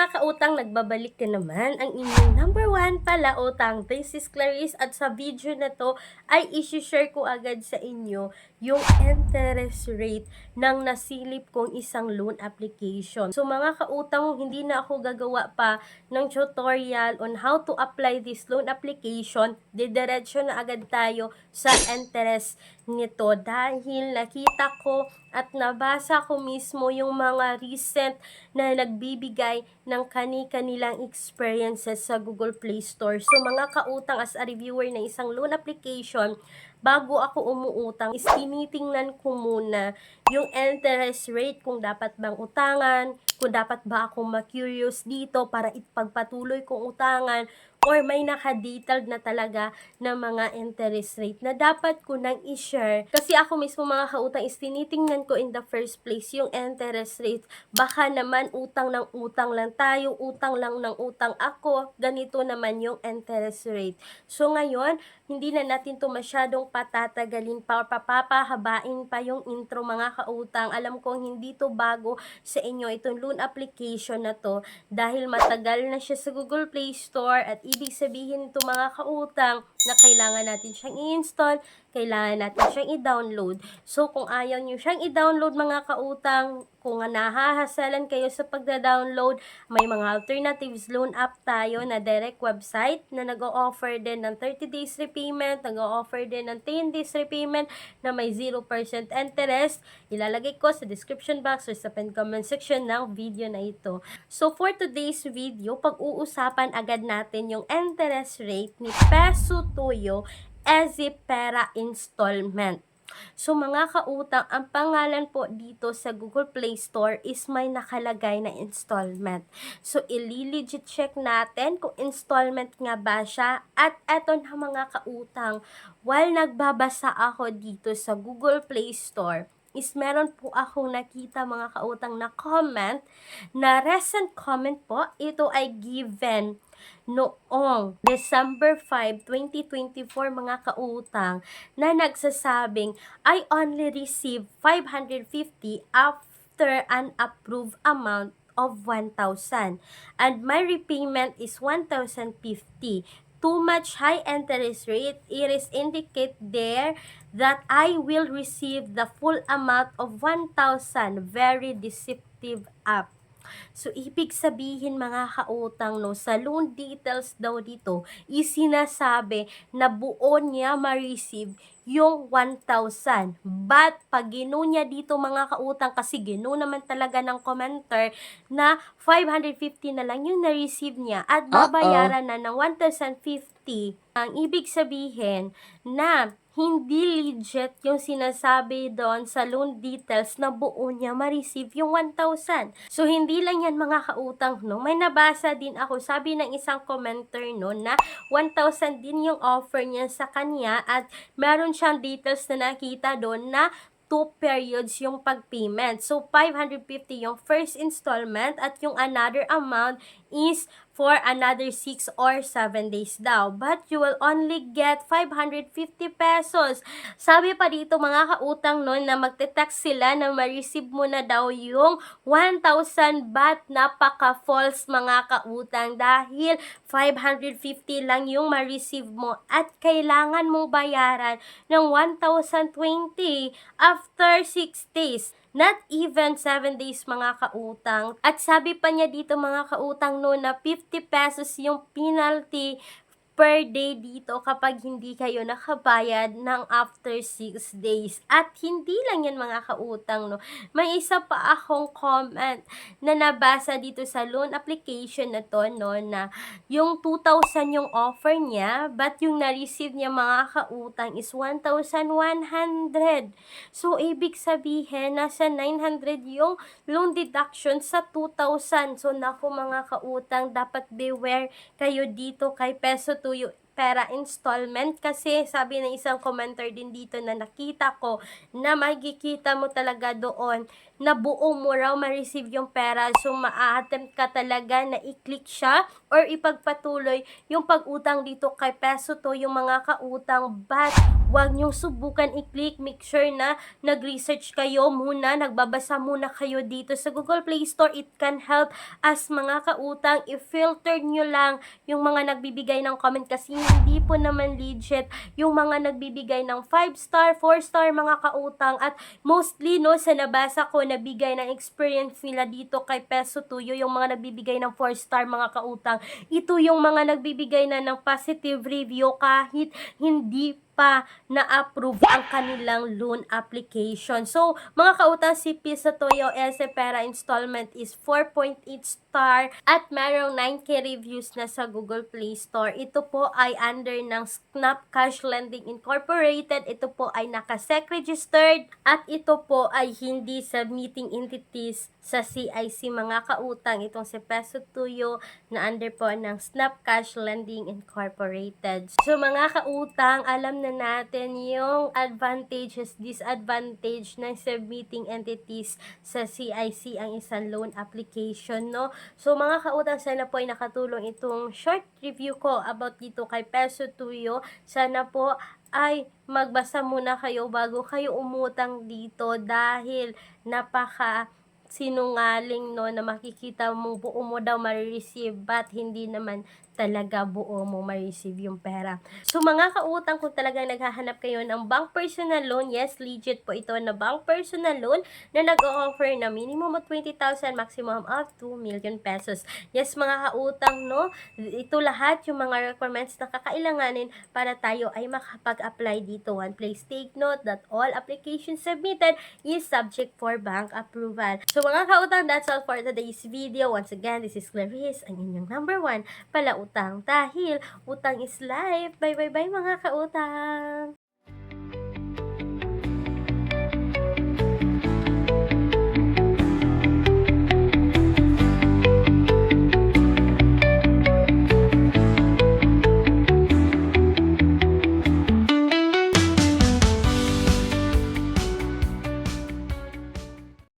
mga kautang, nagbabalik na naman ang inyong number one palautang. This is Clarice at sa video na to ay isi-share ko agad sa inyo yung interest rate ng nasilip kong isang loan application. So mga kautang, hindi na ako gagawa pa ng tutorial on how to apply this loan application. Didiretso na agad tayo sa interest nito dahil nakita ko at nabasa ko mismo yung mga recent na nagbibigay ng kani-kanilang experiences sa Google Play Store. So mga kautang, as a reviewer na isang loan application, bago ako umuutang, is tinitingnan ko muna yung interest rate, kung dapat bang utangan, kung dapat ba ako ma-curious dito para ipagpatuloy kong utangan, or may naka-detailed na talaga na mga interest rate na dapat ko nang i-share. Kasi ako mismo mga kautang is tinitingnan ko in the first place yung interest rate. Baka naman utang ng utang lang tayo, utang lang ng utang ako, ganito naman yung interest rate. So ngayon, hindi na natin to masyadong patatagalin pa or papahabain pa yung intro mga kautang. Alam kong hindi to bago sa inyo itong loan application na to dahil matagal na siya sa Google Play Store at ibig sabihin ito mga kautang na kailangan natin siyang i-install, kailangan natin siyang i-download. So kung ayaw nyo siyang i-download mga kautang, kung nahahasalan kayo sa pagda-download, may mga alternatives loan app tayo na direct website na nag-o-offer din ng 30 days repayment, nag-o-offer din ng 10 days repayment na may 0% interest. Ilalagay ko sa description box or sa pinned comment section ng video na ito. So for today's video, pag-uusapan agad natin yung interest rate ni Peso Tuyo Ezipera Installment. So mga kautang, ang pangalan po dito sa Google Play Store is may nakalagay na installment. So i-legit check natin kung installment nga ba siya. At eto na mga kautang, while nagbabasa ako dito sa Google Play Store, is meron po akong nakita mga kautang na comment, na recent comment po, ito ay given noong December 5, 2024 mga kautang, na nagsasabing, I only received 550 after an approved amount of 1,000 and my repayment is 1,050. Too much high interest rate. It is indicate there that I will receive the full amount of 1,000. Very deceptive app. So, ibig sabihin mga kautang, no, sa loan details daw dito, isinasabi na buo niya ma-receive yung 1,000. But, pag gino niya dito mga kautang, kasi gino naman talaga ng commenter na 550 na lang yung na-receive niya at babayaran na ng 1,050. Ang ibig sabihin na hindi legit yung sinasabi doon sa loan details na buo niya ma-receive yung 1,000. So, hindi lang yan mga kautang, no? May nabasa din ako, sabi ng isang commenter, no, na 1,000 din yung offer niya sa kanya at meron siyang details na nakita doon na 2 periods yung pagpayment. So, 550 yung first installment at yung another amount is for another 6 or 7 days daw. But you will only get 550 pesos. Sabi pa dito mga kautang noon na magte-text sila na ma-receive mo na daw yung 1,000, but napaka-false mga kautang dahil 550 lang yung ma-receive mo at kailangan mong bayaran ng 1,020 after 6 days. Not even 7 days mga kautang. At sabi pa niya dito mga kautang no na 50 pesos yung penalty per day dito kapag hindi kayo nakabayad ng after 6 days. At hindi lang yan mga kautang, no. May isa pa akong comment na nabasa dito sa loan application na to, no, na yung 2,000 yung offer niya, but yung na-receive niya mga kautang is 1,100. So, ibig sabihin, nasa 900 yung loan deduction sa 2,000. So, naku mga kautang, dapat beware kayo dito kay Peso Tuyo Pera Installment kasi sabi ng isang commenter din dito na nakita ko na makikita mo talaga doon na buo mo raw ma-receive yung pera. So, maa-attempt ka talaga na i-click siya or ipagpatuloy yung pag-utang dito kay Peso to yung mga kautang. But, huwag niyong subukan i-click. Make sure na nag-research kayo muna, nagbabasa muna kayo dito sa Google Play Store. It can help as mga kautang. I-filter nyo lang yung mga nagbibigay ng comment kasi hindi po naman legit yung mga nagbibigay ng 5-star, 4-star mga kautang. At mostly, no, sa nabasa ko, nabigay ng experience nila dito kay Peso Tuyo, yung mga nagbibigay ng 4-star mga kautang. Ito yung mga nagbibigay na ng positive review kahit hindi pa na-approve ang kanilang loan application. So, mga kautang, si Peso Tuyo SE Pera Installment is 4.8 star at merong 9k reviews na sa Google Play Store. Ito po ay under ng Snap Cash Lending Incorporated. Ito po ay naka-SEC registered at ito po ay hindi submitting entities sa CIC mga kautang. Itong si Peso Tuyo na under po ng Snap Cash Lending Incorporated. So mga kautang, alam na natin yung advantages, disadvantage ng submitting entities sa CIC ang isang loan application, no? So mga kautang, sana po ay nakatulong itong short review ko about dito kay Peso Tuyo. Sana po ay magbasa muna kayo bago kayo umutang dito dahil napaka sinungaling, no, na makikita mo buo mo daw ma-receive but hindi naman talaga buo mo ma-receive yung pera. So mga kautang, kung talagang naghahanap kayo ng bank personal loan, yes, legit po ito na bank personal loan na nag-o-offer na minimum of 20,000, maximum of 2 million pesos. Yes mga kautang, no, ito lahat yung mga requirements na kakailanganin para tayo ay makapag-apply dito. One, please take note that all applications submitted is subject for bank approval. So mga kautang, that's all for today's video. Once again, this is Clarice, ang inyong number 1 palautang dahil utang is life. Bye bye bye mga kautang!